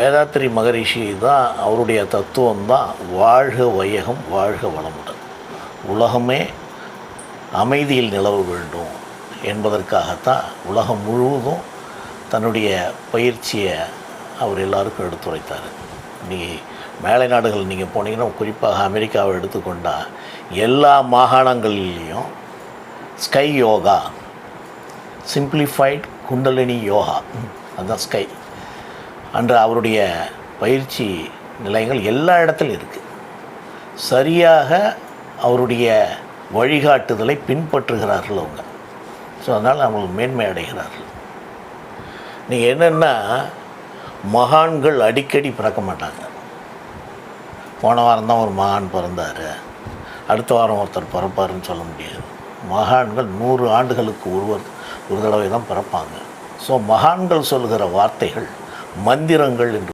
வேதாத்திரி மகரிஷி தான் அவருடைய தத்துவம் தான் வாழ்க வையகம் வாழ்க வளமுடன். உலகமே அமைதியில் நிலவ வேண்டும் என்பதற்காகத்தான் உலகம் முழுவதும் தன்னுடைய பயிற்சியை அவர் எல்லாருக்கும் எடுத்துரைத்தார். நீங்கள் மேலை நாடுகள் நீங்கள் போனீங்கன்னா, குறிப்பாக அமெரிக்காவை எடுத்துக்கொண்டால் எல்லா மாகாணங்களிலையும் ஸ்கை யோகா, சிம்பிளிஃபைட் குண்டலினி யோகா, அதுதான் ஸ்கை அன்று அவருடைய பயிற்சி நிலையங்கள் எல்லா இடத்துலையும் இருக்குது. சரியாக அவருடைய வழிகாட்டுதலை பின்பற்றுகிறார்கள் அவங்க. ஸோ அதனால் அவங்களுக்கு மேன்மை அடைகிறார்கள். நீங்கள் என்னென்னா, மகான்கள் அடிக்கடி பிறக்க மாட்டாங்க. போன வாரம் தான் ஒரு மகான் பிறந்தார், அடுத்த வாரம் ஒருத்தர் பிறப்பாருன்னு சொல்ல முடியாது. மகான்கள் 100 ஆண்டுகளுக்கு ஒரு தடவை தான் பிறப்பாங்க. ஸோ மகான்கள் சொல்கிற வார்த்தைகள் மந்திரங்கள் என்று